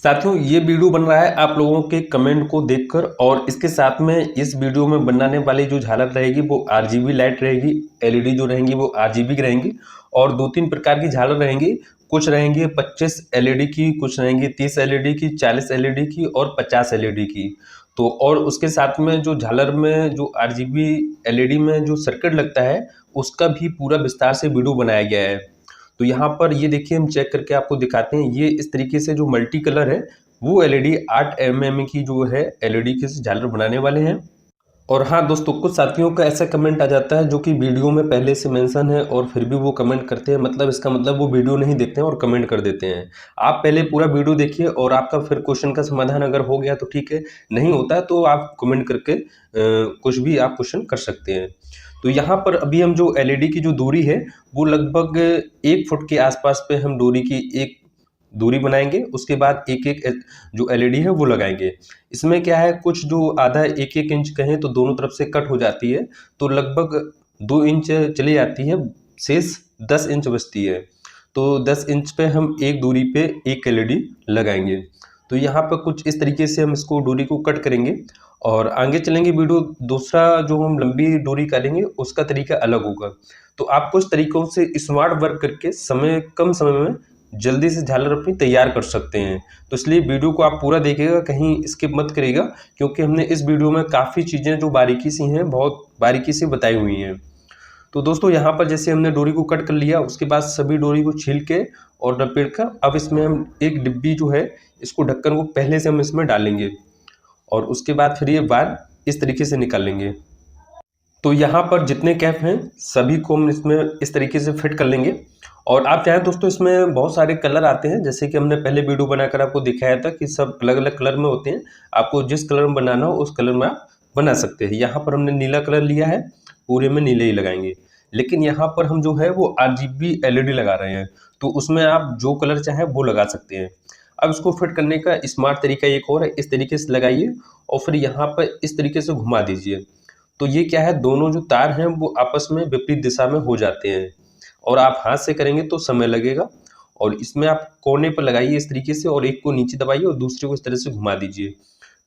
साथियों, ये वीडियो बन रहा है आप लोगों के कमेंट को देखकर और इसके साथ में इस वीडियो में बनाने वाली जो झालर रहेगी वो आरजीबी लाइट रहेगी। एलईडी जो रहेंगी वो आरजीबी की रहेंगी और 2-3 प्रकार की झालर रहेंगी। कुछ रहेंगी 25 एलईडी की, कुछ रहेंगी 30 एलईडी की, 40 एलईडी की और 50 एलईडी की। तो और उसके साथ में जो झालर में जो आरजीबी एलईडी में जो सर्किट लगता है उसका भी पूरा विस्तार से वीडियो बनाया गया है। तो यहाँ पर ये देखिए, हम चेक करके आपको दिखाते हैं। ये इस तरीके से जो मल्टी कलर है वो एलईडी 8 mm की जो है एलईडी की झालर बनाने वाले हैं। और हाँ दोस्तों, कुछ साथियों का ऐसा कमेंट आ जाता है जो कि वीडियो में पहले से मेंशन है और फिर भी वो कमेंट करते हैं, मतलब इसका मतलब वो वीडियो नहीं देखते हैं और कमेंट कर देते हैं। आप पहले पूरा वीडियो देखिए और आपका फिर क्वेश्चन का समाधान अगर हो गया तो ठीक है, नहीं होता है तो आप कमेंट करके कुछ भी आप क्वेश्चन कर सकते हैं। तो यहाँ पर अभी हम जो एलईडी की जो दूरी है वो लगभग 1 फुट के आसपास पे हम डोरी की एक दूरी बनाएंगे। उसके बाद एक एक जो एलईडी है वो लगाएंगे। इसमें क्या है, कुछ जो आधा 1-1 इंच कहें तो दोनों तरफ से कट हो जाती है, तो लगभग 2 इंच चली जाती है, शेष 10 इंच बचती है। तो 10 इंच पे हम एक दूरी पे एक एलईडी लगाएंगे। तो यहाँ पर कुछ इस तरीके से हम इसको डोरी को कट करेंगे और आगे चलेंगे। वीडियो दूसरा जो हम लंबी डोरी करेंगे उसका तरीका अलग होगा। तो आप कुछ तरीकों से स्मार्ट वर्क करके कम समय में जल्दी से झालर अपनी तैयार कर सकते हैं। तो इसलिए वीडियो को आप पूरा देखिएगा, कहीं स्किप मत करिएगा, क्योंकि हमने इस वीडियो में काफ़ी चीज़ें जो बारीकी सी हैं बहुत बारीकी से बताई हुई हैं। तो दोस्तों, यहाँ पर जैसे हमने डोरी को कट कर लिया, उसके बाद सभी डोरी को छील के और लपेट कर अब इसमें हम एक डिब्बी जो है इसको ढक्कन को पहले से हम इसमें डालेंगे और उसके बाद फिर ये वायर इस तरीके से निकाल लेंगे। तो यहाँ पर जितने कैप हैं सभी को हम इसमें इस तरीके से फिट कर लेंगे। और आप चाहें दोस्तों, इसमें बहुत सारे कलर आते हैं, जैसे कि हमने पहले वीडियो बनाकर आपको दिखाया था कि सब अलग अलग कलर में होते हैं। आपको जिस कलर में बनाना हो उस कलर में आप बना सकते हैं। यहाँ पर हमने नीला कलर लिया है, पूरे में नीले ही लगाएंगे। लेकिन यहाँ पर हम जो है वो आरजीबी एलईडी लगा रहे हैं, तो उसमें आप जो कलर चाहें वो लगा सकते हैं। अब इसको फिट करने का स्मार्ट तरीका एक और है, इस तरीके से लगाइए और फिर यहाँ पर इस तरीके से घुमा दीजिए। तो ये क्या है, दोनों जो तार हैं वो आपस में विपरीत दिशा में हो जाते हैं। और आप हाथ से करेंगे तो समय लगेगा। और इसमें आप कोने पर लगाइए इस तरीके से और एक को नीचे दबाइए और दूसरे को इस तरह से घुमा दीजिए।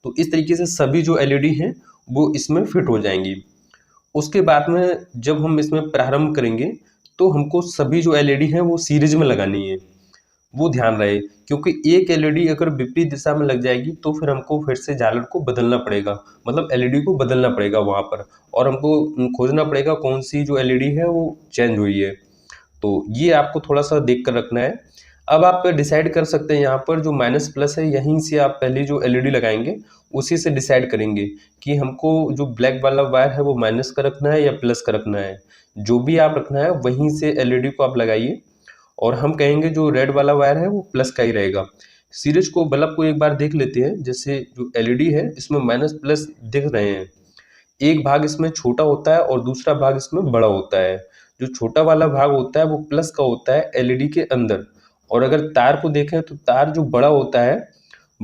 तो इस तरीके से सभी जो एलईडी हैं वो इसमें फिट हो जाएंगी। उसके बाद में जब हम इसमें प्रारंभ करेंगे तो हमको सभी जो एलईडी हैं वो सीरीज में लगानी है, वो ध्यान रहे। क्योंकि एक एलईडी अगर विपरीत दिशा में लग जाएगी तो फिर हमको फिर से झालर को बदलना पड़ेगा, मतलब एलईडी को बदलना पड़ेगा वहाँ पर, और हमको खोजना पड़ेगा कौन सी जो एलईडी है वो चेंज हुई है। तो ये आपको थोड़ा सा देख कर रखना है। अब आप डिसाइड कर सकते हैं, यहाँ पर जो माइनस प्लस है यहीं से आप पहले जो एलईडी लगाएंगे उसी से डिसाइड करेंगे कि हमको जो ब्लैक वाला वायर है वो माइनस का रखना है या प्लस का रखना है। जो भी आप रखना है वहीं से एलईडी को आप लगाइए और हम कहेंगे जो रेड वाला वायर है वो प्लस का ही रहेगा। सीरीज को बल्ब को एक बार देख लेते हैं। जैसे जो एलईडी है इसमें माइनस प्लस दिख रहे हैं, एक भाग इसमें छोटा होता है और दूसरा भाग इसमें बड़ा होता है। जो छोटा वाला भाग होता है वो प्लस का होता है एलईडी के अंदर, और अगर तार को देखें तो तार जो बड़ा होता है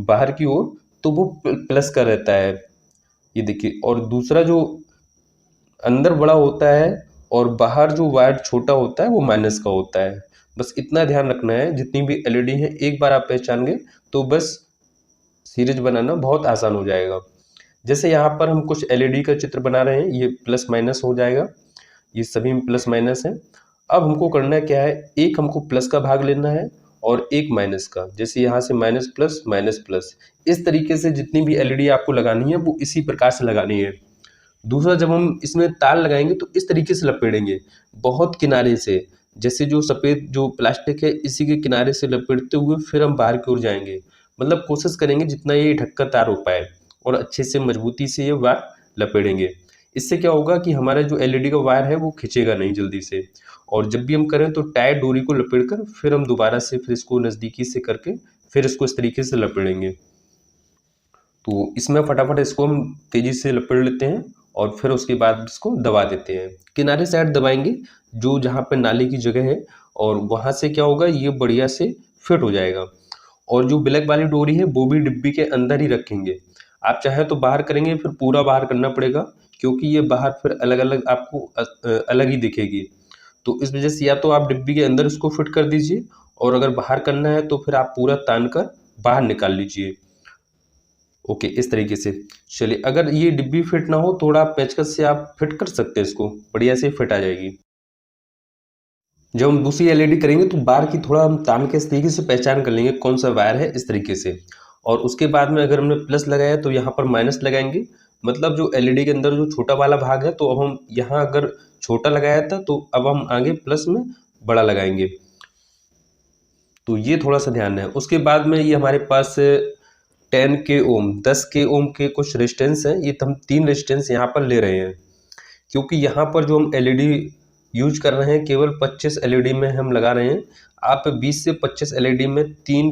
बाहर की ओर तो वो प्लस का रहता है, ये देखिए। और दूसरा जो अंदर बड़ा होता है और बाहर जो वायर छोटा होता है वो माइनस का होता है। बस इतना ध्यान रखना है। जितनी भी एलईडी है एक बार आप पहचान गए तो बस सीरीज बनाना बहुत आसान हो जाएगा। जैसे यहाँ पर हम कुछ एलईडी का चित्र बना रहे हैं, ये प्लस माइनस हो जाएगा, ये सभी में प्लस माइनस है। अब हमको करना क्या है, एक हमको प्लस का भाग लेना है और एक माइनस का। जैसे यहाँ से माइनस प्लस, इस तरीके से जितनी भी एलईडी आपको लगानी है वो इसी प्रकार से लगानी है। दूसरा, जब हम इसमें तार लगाएंगे तो इस तरीके से लपेटेंगे, बहुत किनारे से। जैसे जो सफ़ेद जो प्लास्टिक है इसी के किनारे से लपेटते हुए फिर हम बाहर की ओर जाएंगे। मतलब कोशिश करेंगे जितना ये ढक्कन तार हो पाए और अच्छे से मजबूती से ये वायर लपेटेंगे। इससे क्या होगा कि हमारा जो एलईडी का वायर है वो खिंचेगा नहीं जल्दी से। और जब भी हम करें तो टाइट डोरी को लपेट कर फिर हम दोबारा से फिर इसको नज़दीकी से करके फिर इसको इस तरीके से लपेटेंगे। तो इसमें फटाफट इसको हम तेज़ी से लपेट लेते हैं और फिर उसके बाद इसको दबा देते हैं। किनारे साइड दबाएंगे जो जहाँ पे नाली की जगह है, और वहाँ से क्या होगा ये बढ़िया से फिट हो जाएगा। और जो ब्लैक वाली डोरी है वो भी डिब्बी के अंदर ही रखेंगे। आप चाहे तो बाहर करेंगे, फिर पूरा बाहर करना पड़ेगा, क्योंकि ये बाहर फिर अलग अलग आपको अलग ही दिखेगी। तो इस वजह से या तो आप डिब्बी के अंदर इसको फिट कर दीजिए, और अगर बाहर करना है तो फिर आप पूरा तान कर बाहर निकाल लीजिए। ओके, इस तरीके से। चलिए, अगर ये डिब्बी फिट ना हो, थोड़ा पेचकस से आप फिट कर सकते हैं इसको, बढ़िया से फिट आ जाएगी। जब हम दूसरी एलईडी करेंगे तो बार की थोड़ा हम तान के इस तरीके से पहचान कर लेंगे कौन सा वायर है, इस तरीके से। और उसके बाद में अगर हमने प्लस लगाया तो यहाँ पर माइनस लगाएंगे, मतलब जो एलईडी के अंदर जो छोटा वाला भाग है, तो अब हम यहाँ अगर छोटा लगाया था तो अब हम आगे प्लस में बड़ा लगाएंगे। तो ये थोड़ा सा ध्यान है। उसके बाद में ये हमारे पास 10 ओम 10 ओम के कुछ रेजिस्टेंस हैं। ये हम 3 रेजिस्टेंस यहाँ पर ले रहे हैं, क्योंकि यहाँ पर जो हम एलईडी यूज कर रहे हैं केवल 25 एलईडी में हम लगा रहे हैं। आप 20 से 25 एलईडी में 3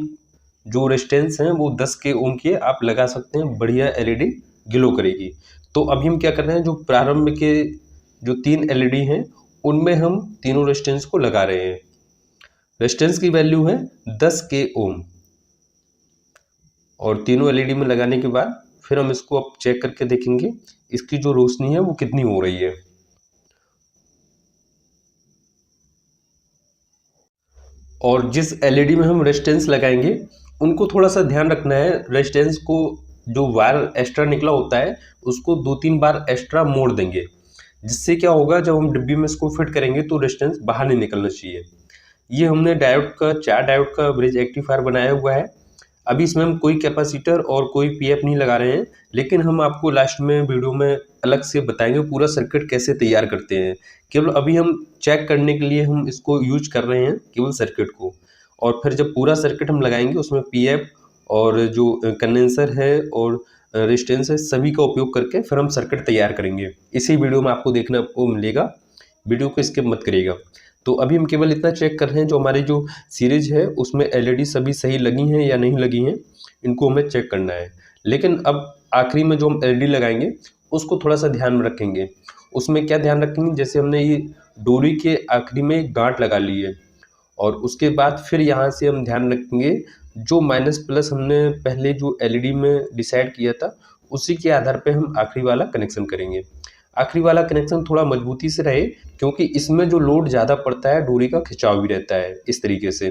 जो रेजिस्टेंस हैं वो 10 ओम के आप लगा सकते हैं, बढ़िया एलईडी ग्लो करेगी। तो अभी हम क्या कर रहे हैं, जो प्रारंभ के जो 3 एलईडी हैं उनमें हम तीनों रेजिस्टेंस को लगा रहे हैं। रेजिस्टेंस की वैल्यू है 10 ओम, और तीनों एलईडी में लगाने के बाद फिर हम इसको अब चेक करके देखेंगे इसकी जो रोशनी है वो कितनी हो रही है। और जिस एलईडी में हम रेजिस्टेंस लगाएंगे उनको थोड़ा सा ध्यान रखना है, रेजिस्टेंस को जो वायर एक्स्ट्रा निकला होता है उसको 2-3 बार एक्स्ट्रा मोड़ देंगे, जिससे क्या होगा, जब हम डिब्बी में इसको फिट करेंगे तो रेजिस्टेंस बाहर नहीं निकलना चाहिए। ये हमने डायोड का 4 डायोड का ब्रिज रेक्टिफायर बनाया हुआ है। अभी इसमें हम कोई कैपेसिटर और कोई पीएफ नहीं लगा रहे हैं, लेकिन हम आपको लास्ट में वीडियो में अलग से बताएंगे पूरा सर्किट कैसे तैयार करते हैं। केवल अभी हम चेक करने के लिए हम इसको यूज कर रहे हैं, केवल सर्किट को। और फिर जब पूरा सर्किट हम लगाएंगे उसमें पीएफ और जो कंडेंसर है और रेजिस्टेंस है सभी का उपयोग करके फिर हम सर्किट तैयार करेंगे। इसी वीडियो में आपको देखने को मिलेगा, वीडियो को स्किप मत करिएगा। तो अभी हम केवल इतना चेक कर रहे हैं जो हमारी जो सीरीज है उसमें एलईडी सभी सही लगी हैं या नहीं लगी हैं, इनको हमें चेक करना है। लेकिन अब आखिरी में जो हम एलईडी लगाएंगे उसको थोड़ा सा ध्यान में रखेंगे। उसमें क्या ध्यान रखेंगे, जैसे हमने ये डोरी के आखिरी में एक गांठ लगा ली है, और उसके बाद फिर यहाँ से हम ध्यान रखेंगे जो माइनस प्लस हमने पहले जो एलईडी में डिसाइड किया था उसी के आधार पे हम आखिरी वाला कनेक्शन करेंगे। आखिरी वाला कनेक्शन थोड़ा मजबूती से रहे, क्योंकि इसमें जो लोड ज़्यादा पड़ता है डोरी का खिंचाव भी रहता है, इस तरीके से,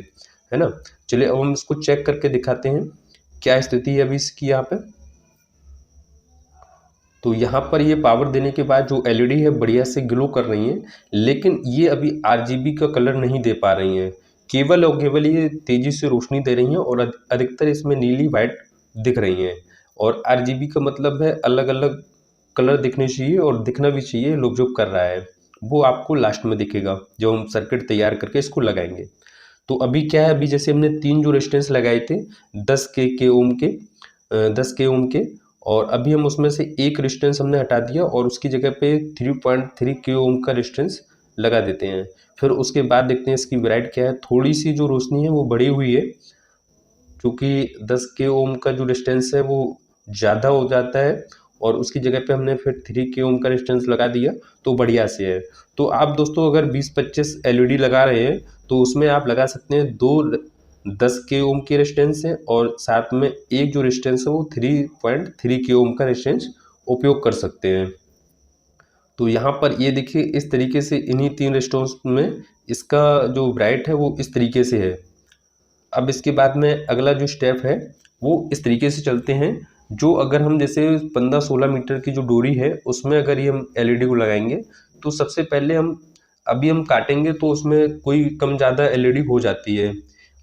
है ना। चलिए अब हम इसको चेक करके दिखाते हैं क्या स्थिति है अभी इसकी यहाँ पे। तो यहाँ पर ये पावर देने के बाद जो एलईडी है बढ़िया से ग्लो कर रही है, लेकिन ये अभी आरजीबी का कलर नहीं दे पा रही हैं। केवल और केवल ये तेज़ी से रोशनी दे रही हैं और अधिकतर इसमें नीली वाइट दिख रही हैं। और आरजीबी का मतलब है अलग अलग कलर दिखने चाहिए, और दिखना भी चाहिए लुक-झुक कर रहा है। वो आपको लास्ट में दिखेगा जब हम सर्किट तैयार करके इसको लगाएंगे। तो अभी क्या है, अभी जैसे हमने 3 जो रेजिस्टेंस लगाए थे 10 ओम के 10 ओम के, और अभी हम उसमें से एक रेजिस्टेंस हमने हटा दिया और उसकी जगह पे 3.3 ओम का रेजिस्टेंस लगा देते हैं। फिर उसके बाद देखते हैं इसकी वैराइट क्या है। थोड़ी सी जो रोशनी है वो बढ़ी हुई है, क्योंकि 10 ओम का जो रेजिस्टेंस है वो ज़्यादा हो जाता है, और उसकी जगह पे हमने फिर 3 ओम का रेजिस्टेंस लगा दिया तो बढ़िया से है। तो आप दोस्तों अगर 20-25 एलईडी लगा रहे हैं तो उसमें आप लगा सकते हैं 2 10 ओम के रेजिस्टेंस हैं, और साथ में एक जो रेजिस्टेंस है वो 3.3 ओम का रेजिस्टेंस उपयोग कर सकते हैं। तो यहाँ पर ये देखिए इस तरीके से इन्हीं 3 रेजिस्टेंस में इसका जो ब्राइट है वो इस तरीके से है। अब इसके बाद में अगला जो स्टेप है वो इस तरीके से चलते हैं, जो अगर हम जैसे 15-16 मीटर की जो डोरी है उसमें अगर ये हम एलईडी को लगाएंगे तो सबसे पहले हम काटेंगे तो उसमें कोई कम ज़्यादा एलईडी हो जाती है।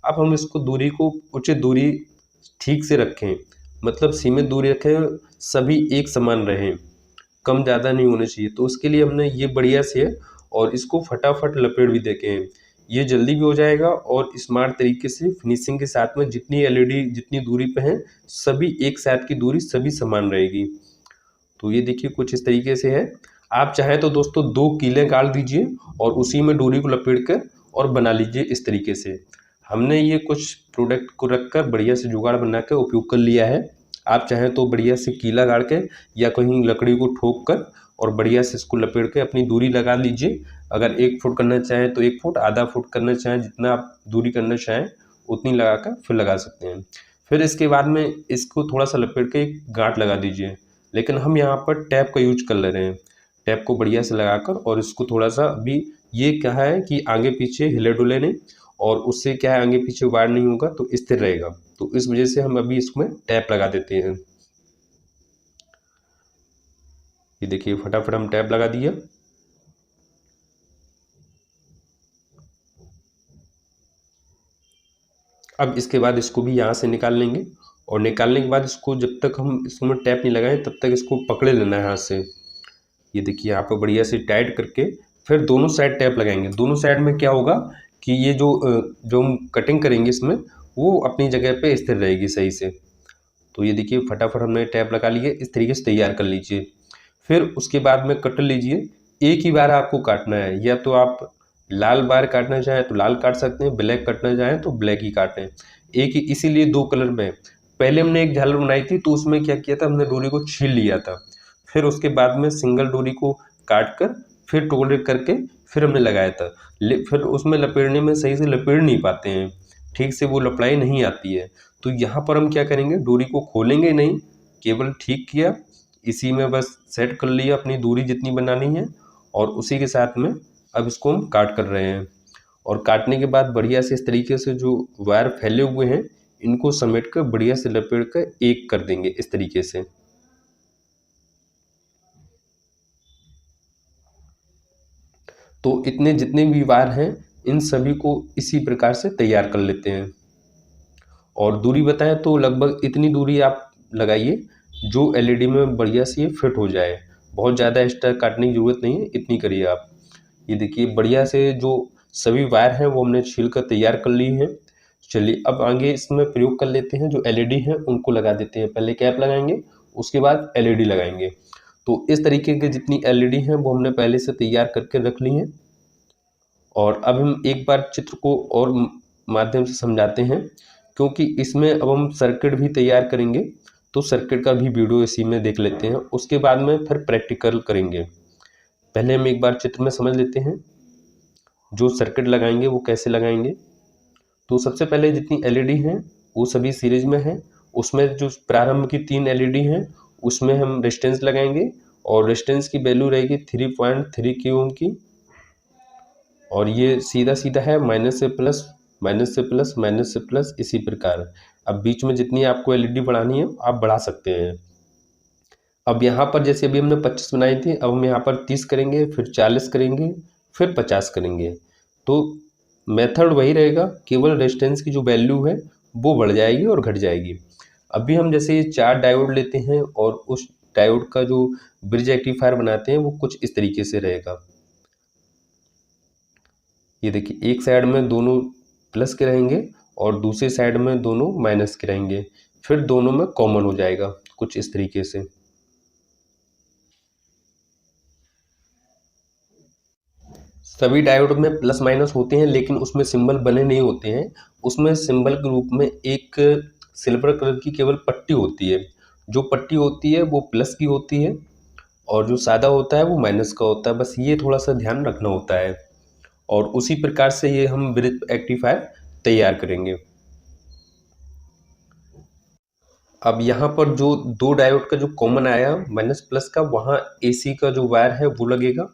अब हम इसको दूरी को उचित दूरी ठीक से रखें, मतलब सीमित दूरी रखें, सभी एक समान रहें, कम ज़्यादा नहीं होने चाहिए। तो उसके लिए हमने ये बढ़िया से है, और इसको फटाफट लपेट भी देते हैं। ये जल्दी भी हो जाएगा और स्मार्ट तरीके से फिनिशिंग के साथ में जितनी एलईडी जितनी दूरी पे हैं सभी एक साथ की दूरी सभी समान रहेगी। तो ये देखिए कुछ इस तरीके से है। आप चाहें तो दोस्तों 2 कीलें गाड़ दीजिए और उसी में डोरी को लपेट कर और बना लीजिए इस तरीके से। हमने ये कुछ प्रोडक्ट को रखकर बढ़िया से जुगाड़ बना के उपयोग कर लिया है। आप चाहें तो बढ़िया से कीला गाड़ के या कहीं लकड़ी को ठोक कर और बढ़िया से इसको लपेट के अपनी दूरी लगा लीजिए। अगर 1 फुट करना चाहें तो 1 फुट, आधा फुट करना चाहें, जितना आप दूरी करना चाहें उतनी लगाकर फिर लगा सकते हैं। फिर इसके बाद में इसको थोड़ा-सा लपेट के एक गाँठ लगा दीजिए। लेकिन हम यहाँ पर टैप का यूज कर ले रहे हैं। टैप को बढ़िया से लगाकर, और इसको थोड़ा-सा अभी ये क्या है कि आगे पीछे हिले-डुले नहीं, और उससे क्या है आगे पीछे वायर नहीं होगा तो स्थिर रहेगा। तो इस वजह से हम अभी इसमें टैप लगा देते हैं। ये देखिए फटाफट हम टैप लगा दिया। अब इसके बाद इसको भी यहाँ से निकाल लेंगे और निकालने के बाद इसको जब तक हम इसमें टैप नहीं लगाएं तब तक इसको पकड़े लेना है हाथ से। ये देखिए यहाँ पर बढ़िया से टाइट करके फिर दोनों साइड टैप लगाएंगे। दोनों साइड में क्या होगा कि ये जो हम कटिंग करेंगे इसमें वो अपनी जगह पे स्थिर रहेगी सही से। तो ये देखिए फटाफट हमने टैप लगा लिए, इस तरीके से तैयार कर लीजिए। फिर उसके बाद में कटर लीजिए। एक ही बार आपको काटना है, या तो आप लाल बार काटना चाहें तो लाल काट सकते हैं, ब्लैक काटना चाहें तो ब्लैक ही काटें। एक ही, इसीलिए दो कलर में। पहले हमने एक झालर बनाई थी तो उसमें क्या किया था, हमने डोरी को छील लिया था। फिर उसके बाद में सिंगल डोरी को काट कर फिर टुकड़े करके फिर हमने लगाया था। फिर उसमें लपेटने में सही से लपेट नहीं पाते हैं, ठीक से वो लपड़ाई नहीं आती है। तो यहाँ पर हम क्या करेंगे, डोरी को खोलेंगे नहीं, केवल ठीक किया, इसी में बस सेट कर लिया अपनी दूरी जितनी बनानी है, और उसी के साथ में अब इसको हम काट कर रहे हैं। और काटने के बाद बढ़िया से इस तरीके से जो वायर फैले हुए हैं इनको समेट कर बढ़िया से लपेट कर एक कर देंगे इस तरीके से। तो इतने जितने भी वायर हैं इन सभी को इसी प्रकार से तैयार कर लेते हैं। और दूरी बताएं तो लगभग इतनी दूरी आप लगाइए जो एलईडी में बढ़िया से ये फिट हो जाए। बहुत ज़्यादा एक्स्ट्रा काटने की ज़रूरत नहीं है, इतनी करिए आप। ये देखिए बढ़िया से जो सभी वायर हैं वो हमने छील कर तैयार कर ली हैं। चलिए अब आगे इसमें प्रयोग कर लेते हैं। जो एलईडी हैं उनको लगा देते हैं। पहले कैप लगाएंगे, उसके बाद एलईडी लगाएंगे। तो इस तरीके के जितनी एलईडी हैं वो हमने पहले से तैयार करके रख ली हैं। और अब हम एक बार चित्र को और माध्यम से समझाते हैं, क्योंकि इसमें अब हम सर्किट भी तैयार करेंगे। तो सर्किट का भी वीडियो इसी में देख लेते हैं, उसके बाद में फिर प्रैक्टिकल करेंगे। पहले हम एक बार चित्र में समझ लेते हैं जो सर्किट लगाएंगे वो कैसे लगाएंगे। तो सबसे पहले जितनी एलईडी हैं वो सभी सीरीज में हैं। उसमें जो प्रारंभ की 3 एलईडी हैं उसमें हम रेजिस्टेंस लगाएंगे, और रेजिस्टेंस की वैल्यू रहेगी 3.3 k ओम की। और ये सीधा सीधा है माइनस से प्लस, माइनस से प्लस, माइनस से प्लस, इसी प्रकार। अब बीच में जितनी आपको एलईडी बढ़ानी है आप बढ़ा सकते हैं। अब यहाँ पर जैसे अभी हमने 25 बनाई थी, अब हम यहाँ पर 30 करेंगे, फिर 40 करेंगे, फिर 50 करेंगे। तो मेथड वही रहेगा, केवल रेजिस्टेंस की जो वैल्यू है वो बढ़ जाएगी और घट जाएगी। अभी हम जैसे 4 डायोड लेते हैं और उस डायोड का जो ब्रिज रेक्टिफायर बनाते हैं वो कुछ इस तरीके से रहेगा। ये देखिए एक साइड में दोनों प्लस के रहेंगे और दूसरी साइड में दोनों माइनस के रहेंगे, फिर दोनों में कॉमन हो जाएगा कुछ इस तरीके से। सभी डायोड में प्लस माइनस होते हैं लेकिन उसमें सिंबल बने नहीं होते हैं। उसमें सिंबल के रूप में एक सिल्वर कलर की केवल पट्टी होती है। जो पट्टी होती है वो प्लस की होती है और जो सादा होता है वो माइनस का होता है। बस ये थोड़ा सा ध्यान रखना होता है, और उसी प्रकार से ये हम ब्रिज रेक्टिफायर तैयार करेंगे। अब यहाँ पर जो 2 डायोड का जो कॉमन आया माइनस प्लस का, वहाँ एसी का जो वायर है वो लगेगा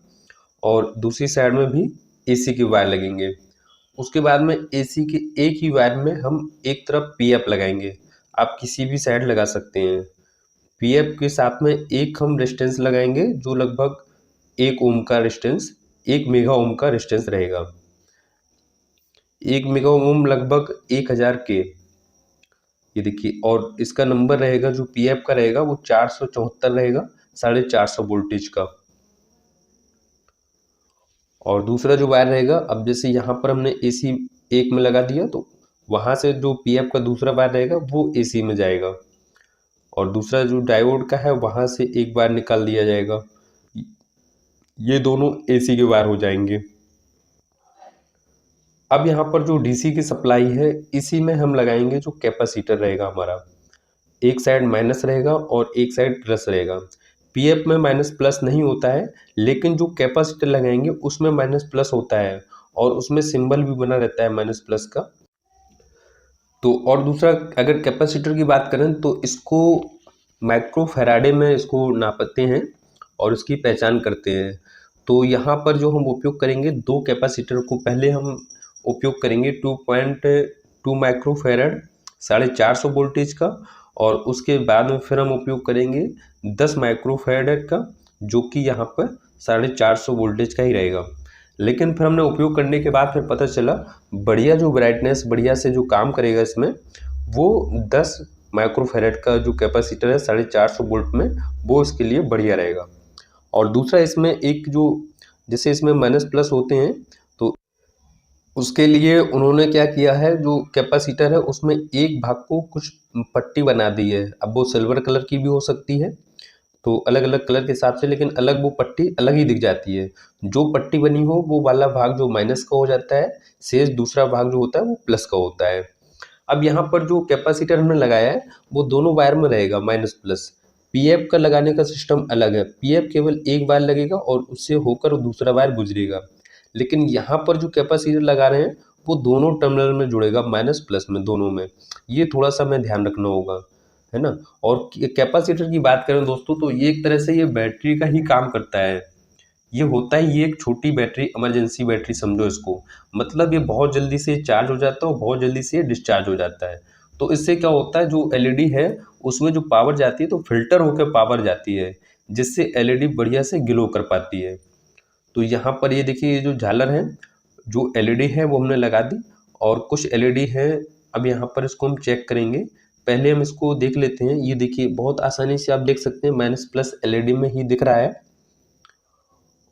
और दूसरी साइड में भी एसी के वायर लगेंगे। उसके बाद में एसी के एक ही वायर में हम एक तरफ पीएफ लगाएंगे। आप किसी भी साइड लगा सकते हैं। पीएफ के साथ में एक हम रेजिस्टेंस लगाएंगे जो लगभग 1 ओम का रेजिस्टेंस, 1 मेगा ओम का रेजिस्टेंस रहेगा। 1 मेगा ओम लगभग 1000 के। ये देखिए, और इसका नंबर रहेगा जो पीएफ का रहेगा वो 474 रहेगा, 450 वोल्टेज का। और दूसरा जो वायर रहेगा, अब जैसे यहाँ पर हमने एसी एक में लगा दिया तो वहाँ से जो पीएफ का दूसरा वायर रहेगा वो एसी में जाएगा, और दूसरा जो डायोड का है वहाँ से एक वायर निकाल दिया जाएगा। ये दोनों एसी के वायर हो जाएंगे। अब यहाँ पर जो डीसी की सप्लाई है इसी में हम लगाएंगे जो कैपेसिटर रहेगा हमारा। एक साइड माइनस रहेगा और एक साइड प्लस रहेगा। पीएफ में माइनस प्लस नहीं होता है, लेकिन जो कैपेसिटर लगाएंगे उसमें माइनस प्लस होता है और उसमें सिंबल भी बना रहता है माइनस प्लस का। तो और दूसरा, अगर कैपेसिटर की बात करें तो इसको माइक्रोफैराडे में इसको नापते हैं और इसकी पहचान करते हैं। तो यहाँ पर जो हम उपयोग करेंगे 2 कैपेसिटर को पहले हम उपयोग करेंगे 2.2 माइक्रोफैराड 450 वोल्टेज का, और उसके बाद में फिर हम उपयोग करेंगे 10 माइक्रोफैराड का, जो कि यहाँ पर 450 वोल्टेज का ही रहेगा। लेकिन फिर हमने उपयोग करने के बाद फिर पता चला बढ़िया जो ब्राइटनेस बढ़िया से जो काम करेगा इसमें, वो 10 माइक्रोफैराड का जो कैपेसिटर है 450 वोल्ट में, वो इसके लिए बढ़िया रहेगा। और दूसरा इसमें एक जो जैसे इसमें माइनस प्लस होते हैं, तो उसके लिए उन्होंने क्या किया है, जो कैपेसिटर है उसमें एक भाग को कुछ पट्टी बना दी है। अब वो सिल्वर कलर की भी हो सकती है, तो अलग अलग कलर के हिसाब से, लेकिन अलग वो पट्टी अलग ही दिख जाती है। जो पट्टी बनी हो वो वाला भाग जो माइनस का हो जाता है, शेष दूसरा भाग जो होता है वो प्लस का होता है। अब यहाँ पर जो कैपेसिटर हमने लगाया है वो दोनों वायर में रहेगा माइनस प्लस। पीएफ का लगाने का सिस्टम अलग है, पीएफ केवल एक वायर लगेगा और उससे होकर दूसरा वायर गुजरेगा। लेकिन यहाँ पर जो कैपेसिटर लगा रहे हैं वो दोनों टर्मिनल में जुड़ेगा, माइनस प्लस में, दोनों में। ये थोड़ा सा हमें ध्यान रखना होगा, है ना। और कैपेसिटर की बात करें दोस्तों, तो ये एक तरह से ये बैटरी का ही काम करता है। ये होता है, ये एक छोटी बैटरी, इमरजेंसी बैटरी समझो इसको। मतलब ये बहुत जल्दी से चार्ज हो जाता है और बहुत जल्दी से डिस्चार्ज हो जाता है। तो इससे क्या होता है, जो एलईडी है उसमें जो पावर जाती है तो फिल्टर होकर पावर जाती है, जिससे एलईडी बढ़िया से ग्लो कर पाती है। तो यहाँ पर ये देखिए, ये जो झालर है, जो एलईडी है वो हमने लगा दी, और कुछ एलईडी है। अब यहाँ पर इसको हम चेक करेंगे। पहले हम इसको देख लेते हैं। ये देखिए बहुत आसानी से आप देख सकते हैं माइनस प्लस एलईडी में ही दिख रहा है।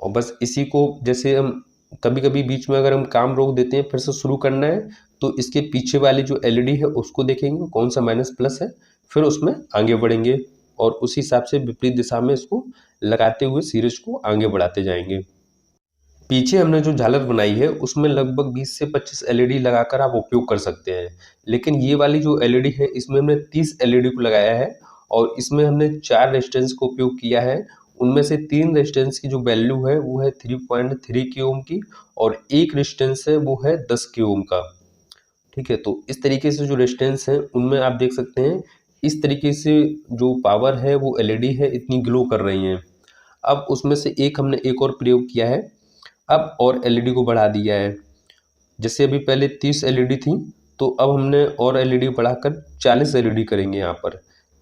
और बस इसी को जैसे हम कभी कभी बीच में अगर हम काम रोक देते हैं, फिर से शुरू करना है, तो इसके पीछे वाली जो एलईडी है उसको देखेंगे कौन सा माइनस प्लस है, फिर उसमें आगे बढ़ेंगे और उसी हिसाब से विपरीत दिशा में इसको लगाते हुए सीरीज को आगे बढ़ाते जाएंगे। पीछे हमने जो झालर बनाई है उसमें लगभग 20 से 25 एलईडी लगाकर आप उपयोग कर सकते हैं। लेकिन ये वाली जो एलईडी है इसमें हमने 30 एलईडी को लगाया है, और इसमें हमने 4 रेजिस्टेंस का उपयोग किया है। उनमें से 3 रेजिस्टेंस की जो वैल्यू है वो है 3.3 के ओम की, और एक रेजिस्टेंस है वो है 10 के ओम का। ठीक है, तो इस तरीके से जो रेजिस्टेंस है उनमें आप देख सकते हैं इस तरीके से जो पावर है वो एलईडी है इतनी ग्लो कर रही हैं। अब उसमें से हमने एक और प्रयोग किया है, अब और एलईडी को बढ़ा दिया है। जैसे अभी पहले 30 एलईडी थी, तो अब हमने और एलईडी बढ़ाकर 40 एलईडी करेंगे। यहाँ पर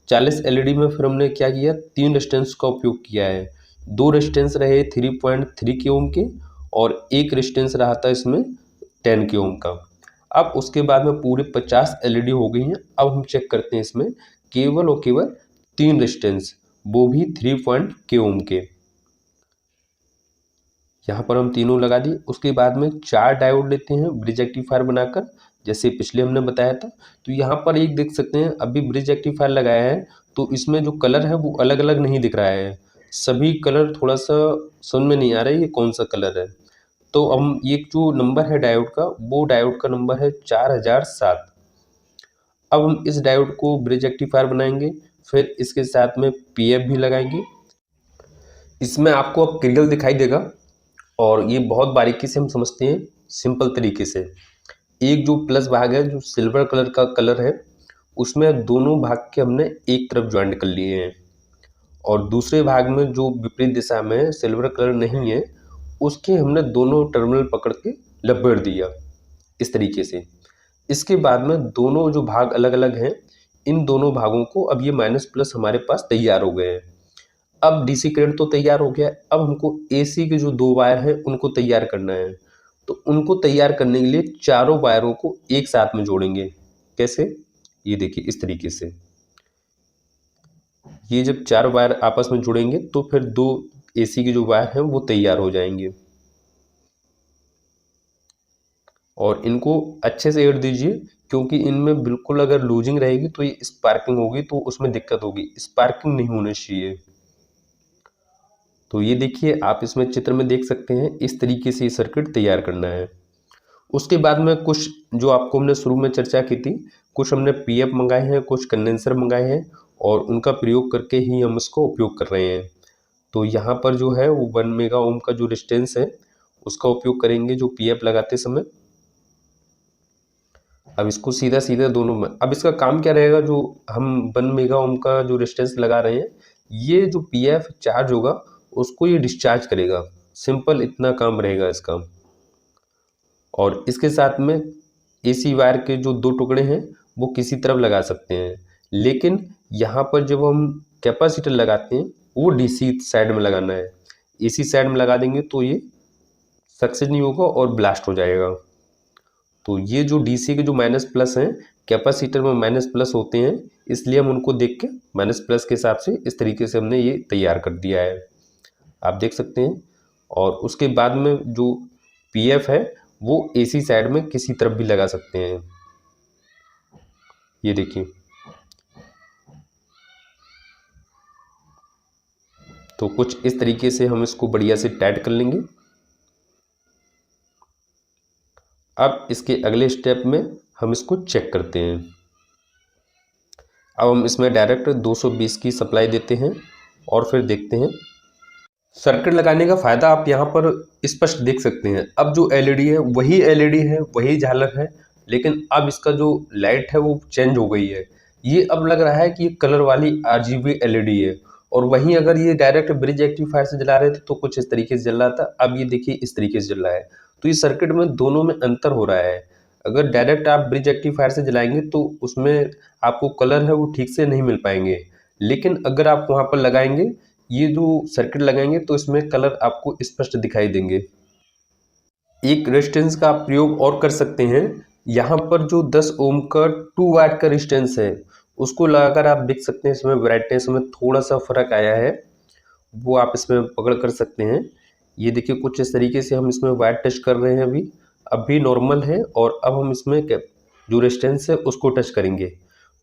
40 एलईडी में फिर हमने क्या किया, 3 रेजिस्टेंस का उपयोग किया है। 2 रेजिस्टेंस रहे 3.3 के ओम के, और एक रेजिस्टेंस रहा था इसमें 10 के ओम का। अब उसके बाद में पूरे 50 एलईडी हो गई हैं। अब हम चेक करते हैं इसमें केवल और केवल 3 रेजिस्टेंस, वो भी 3 के ओम के। यहाँ पर हम तीनों लगा दिए। उसके बाद में 4 डायोड लेते हैं ब्रिज रेक्टिफायर बनाकर, जैसे पिछले हमने बताया था। तो यहाँ पर एक देख सकते हैं अभी ब्रिज रेक्टिफायर लगाया है, तो इसमें जो कलर है वो अलग अलग नहीं दिख रहा है। सभी कलर थोड़ा सा समझ में नहीं आ रहा है ये कौन सा कलर है। तो हम ये जो नंबर है डायोड का, वो डायोड का नंबर है 4007। अब हम इस डायोड को ब्रिज रेक्टिफायर बनाएंगे, फिर इसके साथ में पीएफ भी लगाएंगे। इसमें आपको अब क्रियल दिखाई देगा, और ये बहुत बारीकी से हम समझते हैं सिंपल तरीके से। एक जो प्लस भाग है जो सिल्वर कलर का कलर है, उसमें दोनों भाग के हमने एक तरफ ज्वाइंट कर लिए हैं, और दूसरे भाग में जो विपरीत दिशा में सिल्वर कलर नहीं है उसके हमने दोनों टर्मिनल पकड़ के लपेट दिया इस तरीके से। इसके बाद में दोनों जो भाग अलग अलग हैं, इन दोनों भागों को अब ये माइनस प्लस हमारे पास तैयार हो गए हैं। अब डीसी करंट तो तैयार हो गया, अब हमको एसी के जो 2 वायर हैं उनको तैयार करना है। तो उनको तैयार करने के लिए चारों वायरों को एक साथ में जोड़ेंगे। कैसे, ये देखिए इस तरीके से। ये जब 4 वायर आपस में जुड़ेंगे तो फिर 2 एसी के जो वायर हैं वो तैयार हो जाएंगे। और इनको अच्छे से ऐड दीजिए, क्योंकि इनमें बिल्कुल अगर लूजिंग रहेगी तो ये स्पार्किंग होगी, तो उसमें दिक्कत होगी। स्पार्किंग नहीं होनी चाहिए। तो ये देखिए आप इसमें चित्र में देख सकते हैं, इस तरीके से ये सर्किट तैयार करना है। उसके बाद में कुछ जो आपको हमने शुरू में चर्चा की थी, कुछ हमने पीएफ मंगाए हैं, कुछ कंडेंसर मंगाए हैं, और उनका प्रयोग करके ही हम इसको उपयोग कर रहे हैं। तो यहाँ पर जो है वो 1 मेगा ओम का जो रेजिस्टेंस है उसका उपयोग करेंगे जो पीएफ लगाते समय। अब इसको सीधा सीधा दोनों में, अब इसका काम क्या रहेगा, जो हम 1 मेगा ओम का जो रेजिस्टेंस लगा रहे हैं, ये जो पीएफ चार्ज होगा उसको ये डिस्चार्ज करेगा। सिंपल इतना काम रहेगा इसका। और इसके साथ में एसी वायर के जो 2 टुकड़े हैं वो किसी तरफ लगा सकते हैं। लेकिन यहाँ पर जब हम कैपेसिटर लगाते हैं वो डीसी साइड में लगाना है, एसी साइड में लगा देंगे तो ये सक्सेस नहीं होगा और ब्लास्ट हो जाएगा। तो ये जो डीसी के जो माइनस प्लस हैं, कैपेसिटर में माइनस प्लस होते हैं, इसलिए हम उनको देख के माइनस प्लस के हिसाब से इस तरीके से हमने ये तैयार कर दिया है, आप देख सकते हैं। और उसके बाद में जो पीएफ है वो एसी साइड में किसी तरफ भी लगा सकते हैं, ये देखिए। तो कुछ इस तरीके से हम इसको बढ़िया से टाइट कर लेंगे। अब इसके अगले स्टेप में हम इसको चेक करते हैं। अब हम इसमें डायरेक्ट 220 की सप्लाई देते हैं और फिर देखते हैं। सर्किट लगाने का फ़ायदा आप यहाँ पर स्पष्ट देख सकते हैं। अब जो एलईडी है वही एलईडी है, वही झालर है, लेकिन अब इसका जो लाइट है वो चेंज हो गई है। ये अब लग रहा है कि ये कलर वाली आरजीबी एलईडी है। और वहीं अगर ये डायरेक्ट ब्रिज रेक्टिफायर से जला रहे थे तो कुछ इस तरीके से जल रहा था, अब ये देखिए इस तरीके से जल रहा है। तो इस सर्किट में दोनों में अंतर हो रहा है। अगर डायरेक्ट आप ब्रिज रेक्टिफायर से जलाएंगे तो उसमें आपको कलर है वो ठीक से नहीं मिल पाएंगे, लेकिन अगर आप वहाँ पर लगाएंगे, ये जो सर्किट लगाएंगे तो इसमें कलर आपको स्पष्ट दिखाई देंगे। एक रेजिस्टेंस का आप प्रयोग और कर सकते हैं। यहाँ पर जो 10 ओम का 2 वाट का रेजिस्टेंस है उसको लगाकर आप देख सकते हैं इसमें ब्राइटनेस में थोड़ा सा फर्क आया है, वो आप इसमें पकड़ कर सकते हैं। ये देखिए कुछ इस तरीके से हम इसमें वाट टच कर रहे हैं, अभी नॉर्मल है। और अब हम इसमें जो रेजिस्टेंस है उसको टच करेंगे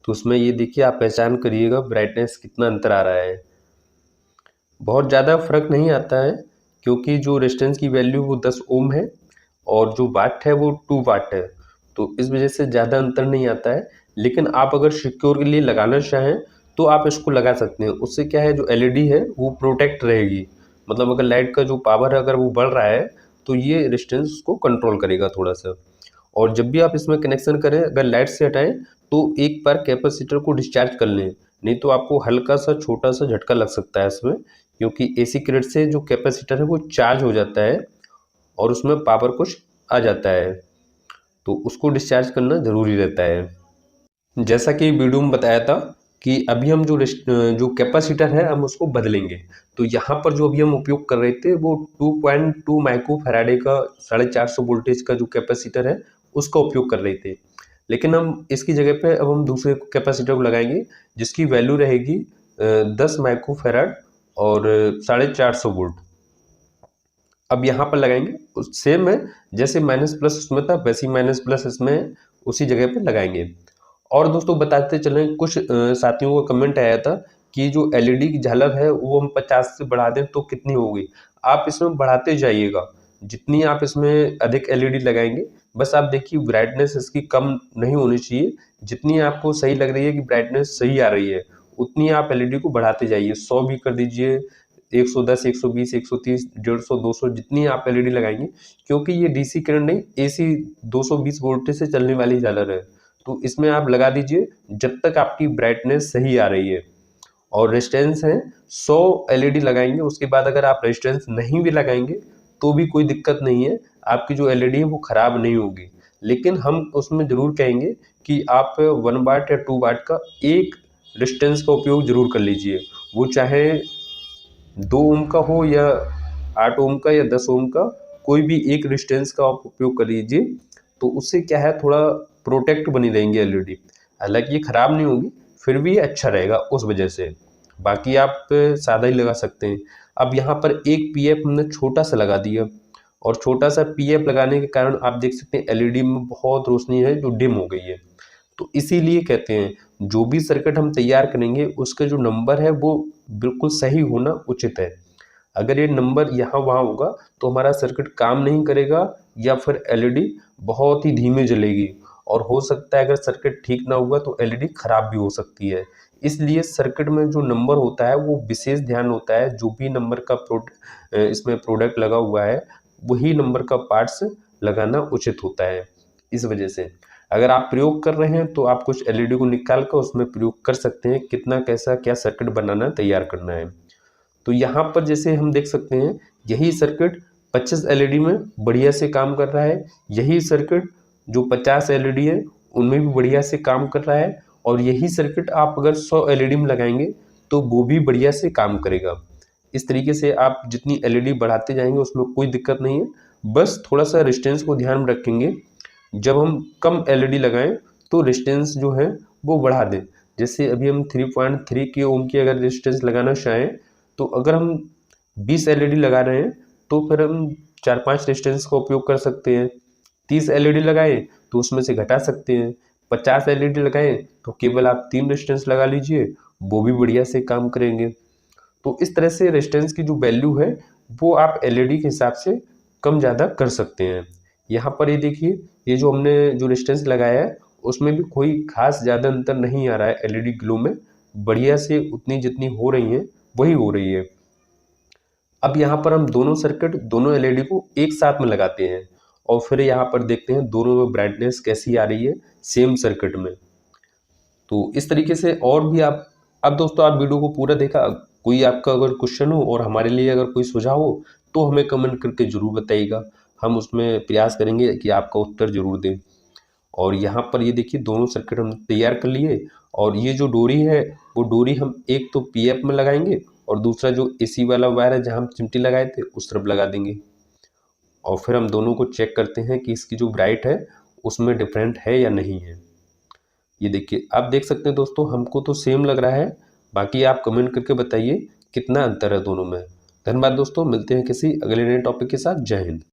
तो उसमें ये देखिए आप पहचान करिएगा ब्राइटनेस कितना अंतर आ रहा है। बहुत ज़्यादा फर्क नहीं आता है क्योंकि जो रेजिस्टेंस की वैल्यू वो 10 ओम है और जो वाट है वो 2 वाट है, तो इस वजह से ज़्यादा अंतर नहीं आता है। लेकिन आप अगर सिक्योर के लिए लगाना चाहें तो आप इसको लगा सकते हैं। उससे क्या है, जो एलईडी है वो प्रोटेक्ट रहेगी, मतलब अगर लाइट का जो पावर है अगर वो बढ़ रहा है तो ये रेजिस्टेंस को कंट्रोल करेगा थोड़ा सा। और जब भी आप इसमें कनेक्शन करें, अगर लाइट से हटाएं तो एक बार कैपेसिटर को डिस्चार्ज कर लें, नहीं तो आपको हल्का सा छोटा सा झटका लग सकता है इसमें, क्योंकि एसी करंट से जो कैपेसिटर है वो चार्ज हो जाता है और उसमें पावर कुछ आ जाता है, तो उसको डिस्चार्ज करना ज़रूरी रहता है। जैसा कि वीडियो में बताया था कि अभी हम जो कैपेसिटर है हम उसको बदलेंगे। तो यहाँ पर जो अभी हम उपयोग कर रहे थे वो 2.2 माइक्रो फैराडे का 450 वोल्टेज का जो कैपेसिटर है उसका उपयोग कर रहे थे। लेकिन हम इसकी जगह पे अब हम दूसरे कैपेसिटर को लगाएंगे जिसकी वैल्यू रहेगी 10 माइक्रो फैराड और 450 वोल्ट। अब यहाँ पर लगाएंगे सेम है, जैसे माइनस प्लस उसमें था वैसे ही माइनस प्लस इसमें उसी जगह पे लगाएंगे। और दोस्तों बताते चलें, कुछ साथियों का कमेंट आया था कि जो एलईडी की झालर है वो हम 50 से बढ़ा दें तो कितनी होगी। आप इसमें बढ़ाते जाइएगा, जितनी आप इसमें अधिक एलईडी लगाएंगे, बस आप देखिए ब्राइटनेस इसकी कम नहीं होनी चाहिए। जितनी आपको सही लग रही है कि ब्राइटनेस सही आ रही है उतनी आप एलईडी को बढ़ाते जाइए। 100 भी कर दीजिए, 110, 120, 130, 150, 200, जितनी आप एलईडी लगाएंगे, क्योंकि ये डीसी करंट नहीं एसी 220 वोल्टेज से चलने वाली झालर है, तो इसमें आप लगा दीजिए जब तक आपकी ब्राइटनेस सही आ रही है। और रेजिस्टेंस है 100 एलईडी लगाएंगे, उसके बाद अगर आप रेजिस्टेंस नहीं भी लगाएंगे तो भी कोई दिक्कत नहीं है, आपकी जो एलईडी है वो खराब नहीं होगी। लेकिन हम उसमें जरूर कहेंगे कि आप 1 वाट या 2 वाट का एक रेजिस्टेंस का उपयोग जरूर कर लीजिए, वो चाहे 2 ओम का हो या 8 ओम का या 10 ओम का, कोई भी एक रेजिस्टेंस का आप उपयोग कर लीजिए। तो उससे क्या है, थोड़ा प्रोटेक्ट बनी रहेंगी एलईडी। हालांकि ये ख़राब नहीं होगी, फिर भी अच्छा रहेगा उस वजह से। बाकी आप सादा ही लगा सकते हैं। अब यहाँ पर एक पीएफ हमने छोटा सा लगा दिया, और छोटा सा पीएफ लगाने के कारण आप देख सकते हैं एलईडी में बहुत रोशनी है जो डिम हो गई है। तो इसीलिए कहते हैं जो भी सर्किट हम तैयार करेंगे उसका जो नंबर है वो बिल्कुल सही होना उचित है। अगर ये नंबर यहाँ वहाँ होगा तो हमारा सर्किट काम नहीं करेगा या फिर एलईडी बहुत ही धीमे जलेगी, और हो सकता है अगर सर्किट ठीक ना हुआ तो एलईडी खराब भी हो सकती है। इसलिए सर्किट में जो नंबर होता है वो विशेष ध्यान होता है, जो भी नंबर का इसमें प्रोडक्ट लगा हुआ है वही नंबर का पार्ट्स लगाना उचित होता है। इस वजह से अगर आप प्रयोग कर रहे हैं तो आप कुछ एलईडी को निकाल कर उसमें प्रयोग कर सकते हैं, कितना कैसा क्या सर्किट बनाना तैयार करना है। तो यहाँ पर जैसे हम देख सकते हैं यही सर्किट 25 एलईडी में बढ़िया से काम कर रहा है, यही सर्किट जो 50 एलईडी है उनमें भी बढ़िया से काम कर रहा है। और यही सर्किट आप अगर 100 एलईडी में लगाएंगे तो वो भी बढ़िया से काम करेगा। इस तरीके से आप जितनी एलईडी बढ़ाते जाएंगे उसमें कोई दिक्कत नहीं है, बस थोड़ा सा रेजिस्टेंस को ध्यान में रखेंगे। जब हम कम एलईडी लगाएं तो रेजिस्टेंस जो है वो बढ़ा दें। जैसे अभी हम 3.3 के ओम की अगर रेजिस्टेंस लगाना चाहें तो अगर हम 20 एलईडी लगा रहे हैं तो फिर हम 4-5 रेजिस्टेंस का उपयोग कर सकते हैं। 30 एलईडी लगाएं तो उसमें से घटा सकते हैं। 50 एलईडी लगाएं तो केवल आप 3 रेजिस्टेंस लगा लीजिए, वो भी बढ़िया से काम करेंगे। तो इस तरह से रेजिस्टेंस की जो वैल्यू है वो आप एलईडी के हिसाब से कम ज़्यादा कर सकते हैं। यहाँ पर ये देखिए, ये जो हमने जो रेजिस्टेंस लगाया है उसमें भी कोई खास ज़्यादा अंतर नहीं आ रहा है। एलईडी ग्लो में बढ़िया से उतनी जितनी हो रही हैं वही हो रही है। अब यहाँ पर हम दोनों सर्किट, दोनों एलईडी को एक साथ में लगाते हैं और फिर यहाँ पर देखते हैं दोनों में ब्राइटनेस कैसी आ रही है सेम सर्किट में। तो इस तरीके से और भी आप, अब दोस्तों आप वीडियो को पूरा देखा, कोई आपका अगर क्वेश्चन हो और हमारे लिए अगर कोई सुझाव हो तो हमें कमेंट करके ज़रूर बताइएगा, हम उसमें प्रयास करेंगे कि आपका उत्तर ज़रूर दें। और यहाँ पर ये देखिए दोनों सर्किट हम तैयार कर लिए और ये जो डोरी है वो डोरी हम एक तो पीएफ में लगाएंगे और दूसरा जो एसी वाला वायर है जहाँ हम चिमटी लगाए थे उस तरफ लगा देंगे। और फिर हम दोनों को चेक करते हैं कि इसकी जो ब्राइट है उसमें डिफरेंट है या नहीं है। ये देखिए आप देख सकते हैं दोस्तों, हमको तो सेम लग रहा है, बाकी आप कमेंट करके बताइए कितना अंतर है दोनों में। धन्यवाद दोस्तों, मिलते हैं किसी अगले नए टॉपिक के साथ। जय हिंद।